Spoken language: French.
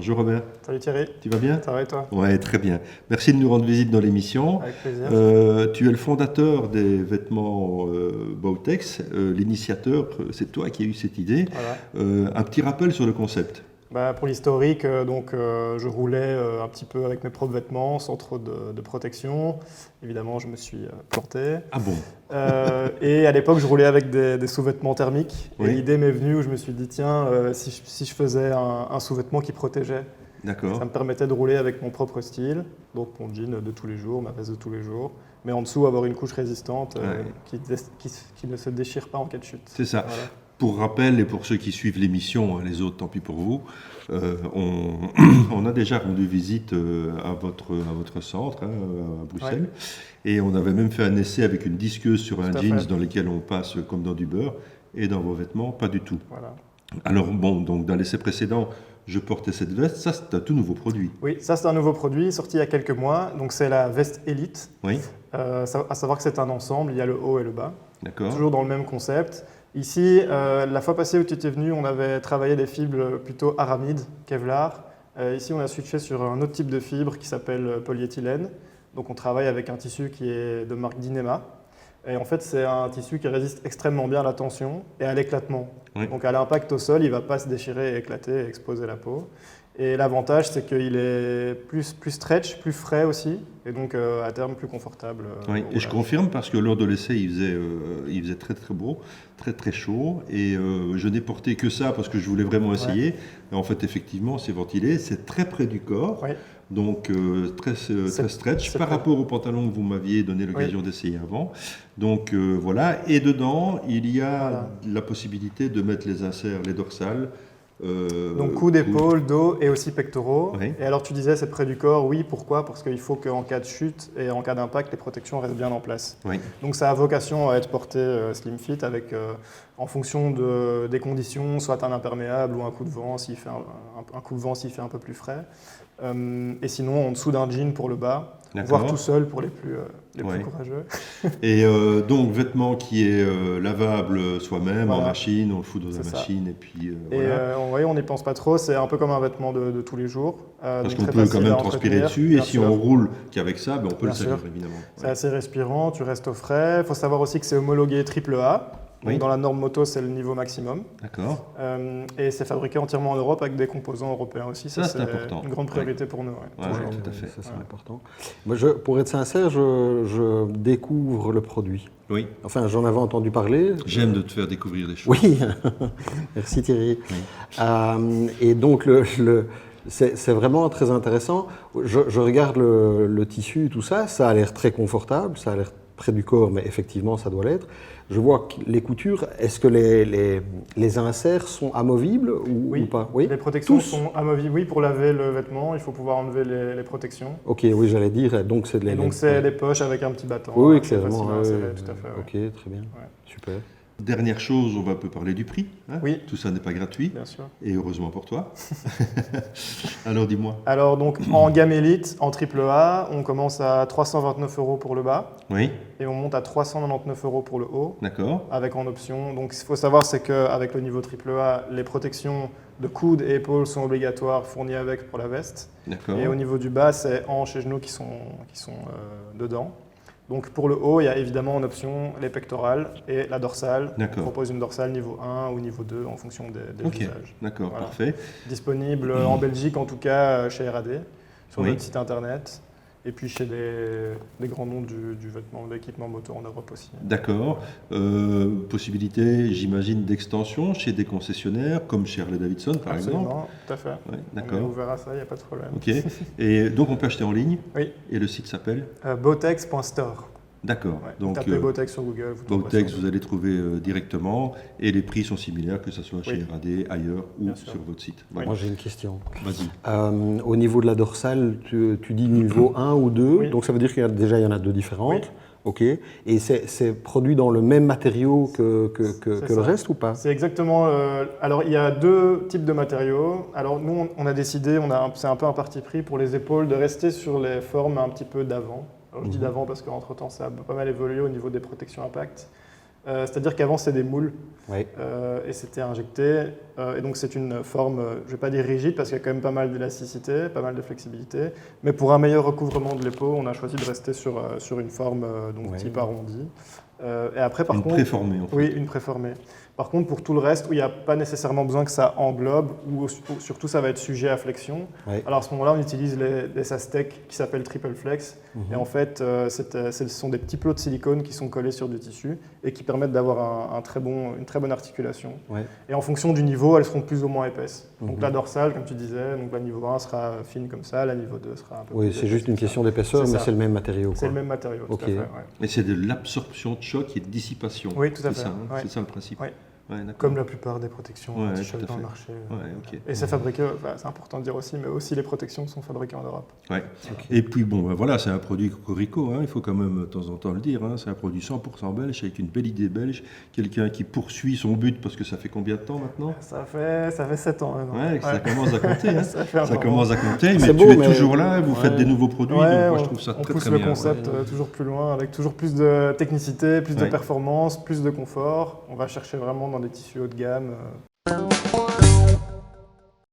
Bonjour Robert. Salut Thierry. Tu vas bien? Ça va et toi? Ouais, très bien. Merci de nous rendre visite dans l'émission. Avec plaisir. Tu es le fondateur des vêtements Bowtex, l'initiateur, c'est toi qui as eu cette idée. Voilà. Un petit rappel sur le concept. Pour l'historique, je roulais un petit peu avec mes propres vêtements, sans trop de protection. Évidemment, je me suis planté. Ah bon? Et à l'époque, je roulais avec des sous-vêtements thermiques. Oui. Et l'idée m'est venue où je me suis dit, tiens, si je faisais un sous-vêtement qui protégeait, D'accord. ça me permettait de rouler avec mon propre style. Donc mon jean de tous les jours, ma veste de tous les jours. Mais en dessous, avoir une couche résistante qui ne se déchire pas en cas de chute. C'est ça. Voilà. Pour rappel, et pour ceux qui suivent l'émission, les autres, tant pis pour vous, on a déjà rendu visite à votre centre, à Bruxelles, ouais. Et on avait même fait un essai avec une disqueuse sur un jeans dans lequel on passe comme dans du beurre, et dans vos vêtements, pas du tout. Voilà. Alors bon, donc dans l'essai précédent, je portais cette veste, ça c'est un tout nouveau produit. Oui, ça c'est un nouveau produit sorti il y a quelques mois, donc c'est la veste Elite. Oui. À savoir que c'est un ensemble, il y a le haut et le bas. D'accord. Toujours dans le même concept. Ici, la fois passée où tu étais venu, on avait travaillé des fibres plutôt aramides, Kevlar. Ici, on a switché sur un autre type de fibre qui s'appelle polyéthylène. Donc on travaille avec un tissu qui est de marque Dyneema. Et en fait, c'est un tissu qui résiste extrêmement bien à la tension et à l'éclatement. Oui. Donc à l'impact au sol, il ne va pas se déchirer, éclater et exposer la peau. Et l'avantage, c'est qu'il est plus stretch, plus frais aussi, et donc à terme plus confortable. Oui, et je confirme parce que lors de l'essai, il faisait très très beau, très très chaud, et je n'ai porté que ça parce que je voulais vraiment essayer. Et en fait, effectivement, c'est ventilé, c'est très près du corps, donc très stretch par rapport au pantalon que vous m'aviez donné l'occasion d'essayer avant. Donc voilà, et dedans, il y a la possibilité de mettre les inserts, les dorsales. Donc coudes, épaules, dos et aussi pectoraux. Oui. Et alors tu disais c'est près du corps, oui, pourquoi? Parce qu'il faut qu'en cas de chute et en cas d'impact, les protections restent bien en place. Oui. Donc ça a vocation à être porté slim fit avec, en fonction des conditions, soit un imperméable ou un coup de vent s'il fait un coup de vent s'il fait un peu plus frais. Et sinon en dessous d'un jean pour le bas. Voire tout seul pour les plus courageux. Et donc, vêtement qui est lavable soi-même en machine, on le fout dans la machine et puis voilà. On n'y pense pas trop, c'est un peu comme un vêtement de tous les jours. Parce qu'on peut quand même transpirer dessus et si on roule qu'avec ça, on peut le salir évidemment. C'est assez respirant, tu restes au frais. Il faut savoir aussi que c'est homologué AAA. Donc dans la norme moto, c'est le niveau maximum. D'accord. Et c'est fabriqué entièrement en Europe avec des composants européens aussi. Ça c'est important. Une grande priorité pour nous. Tout à fait. Ça, c'est important. Moi, pour être sincère, je découvre le produit. Oui. Enfin, j'en avais entendu parler. J'aime de te faire découvrir des choses. Oui, merci Thierry. Oui. Et donc, c'est vraiment très intéressant. Je regarde le tissu, tout ça, ça a l'air très confortable, ça a l'air près du corps, mais effectivement, ça doit l'être. Je vois que les coutures, est-ce que les inserts sont amovibles ou pas? Oui, les protections sont amovibles. Oui, pour laver le vêtement, il faut pouvoir enlever les protections. Ok, oui, j'allais dire. Donc, c'est des poches avec un petit battant. Oui, clairement. Tout à fait. Ok, très bien. Ouais. Super. Dernière chose, on va un peu parler du prix. Hein? Oui. Tout ça n'est pas gratuit. Bien sûr. Et heureusement pour toi. Alors dis-moi. Alors donc en gamme élite, en AAA, on commence à 329 € pour le bas. Oui. Et on monte à 399 € pour le haut. D'accord. Avec en option. Donc ce qu'il faut savoir, c'est qu'avec le niveau AAA, les protections de coudes et épaules sont obligatoires, fournies avec pour la veste. D'accord. Et au niveau du bas, c'est hanches et genoux qui sont dedans. Donc pour le haut, il y a évidemment en option les pectorales et la dorsale. On propose une dorsale niveau 1 ou niveau 2 en fonction des usages. D'accord, voilà. Parfait. Disponible en Belgique, en tout cas chez RAD, sur notre site internet. Et puis chez des grands noms du vêtement, de l'équipement moto en Europe aussi. D'accord. Possibilité, j'imagine, d'extension chez des concessionnaires, comme chez Harley-Davidson par exemple. Tout à fait. Ouais, d'accord. On est ouvert à ça, il n'y a pas de problème. Ok. Et donc on peut acheter en ligne. Oui. Et le site s'appelle Bowtex.store. D'accord. Ouais, donc tapez Bowtex sur Google. Bowtex, vous allez trouver directement et les prix sont similaires que ce soit chez RAD, ailleurs ou sur votre site. Voilà. Moi j'ai une question. Vas-y. Au niveau de la dorsale, tu dis niveau 1 ou 2, donc ça veut dire qu'il y en a deux différentes. Oui. Ok. Et c'est produit dans le même matériau que le reste ou pas? C'est exactement. Alors il y a deux types de matériaux. Alors nous on a décidé, c'est un peu un parti pris pour les épaules, de rester sur les formes un petit peu d'avant. Alors je dis d'avant parce qu'entre-temps ça a pas mal évolué au niveau des protections impact. C'est-à-dire qu'avant, c'était des moules Oui. et c'était injecté. Et donc, c'est une forme, je ne vais pas dire rigide, parce qu'il y a quand même pas mal d'élasticité, pas mal de flexibilité. Mais pour un meilleur recouvrement de l'épaule, on a choisi de rester sur une forme donc, Ouais. type arrondi. Et après, par Une contre, préformée, en fait. oui, une préformée. Par contre, pour tout le reste, où il n'y a pas nécessairement besoin que ça englobe, ou surtout ça va être sujet à flexion, Oui. alors à ce moment-là, on utilise des SASTEC qui s'appellent Triple Flex. Et en fait, ce sont des petits plots de silicone qui sont collés sur du tissu et qui permettent d'avoir une très bonne articulation. Ouais. Et en fonction du niveau, elles seront plus ou moins épaisses. Donc la dorsale, comme tu disais, donc la niveau 1 sera fine comme ça, la niveau 2 sera un peu Oui, plus c'est épaisse juste une comme ça. question d'épaisseur, C'est mais ça. c'est le même matériau. C'est quoi. le même matériau, tout Ok. à fait. Ouais. Et c'est de l'absorption de choc et de dissipation. Oui, tout à C'est fait. ça, hein, Ouais. c'est ça le principe. Ouais. Ouais, d'accord. Comme la plupart des protections Ouais, anti-choc tout à dans le fait. marché. Ouais, ok. Et c'est fabriqué, c'est important de dire aussi, mais aussi les protections sont fabriquées en Europe. Ouais. Et puis bon, ben voilà, c'est un produit Cocorico, hein, il faut quand même de temps en temps le dire, hein, c'est un produit 100% belge, avec une belle idée belge, quelqu'un qui poursuit son but, parce que ça fait combien de temps maintenant? Ça fait 7 ans maintenant. Ouais, que ça commence à compter. Hein. Ça fait un Ça moment. commence à compter, mais C'est tu beau, es mais- toujours là, vous Ouais. faites des nouveaux produits, Ouais, donc moi je trouve ça on très pousse très le bien. concept toujours plus loin, avec toujours plus de technicité, plus de Ouais. performance, plus de confort. On va chercher vraiment dans des tissus haut de gamme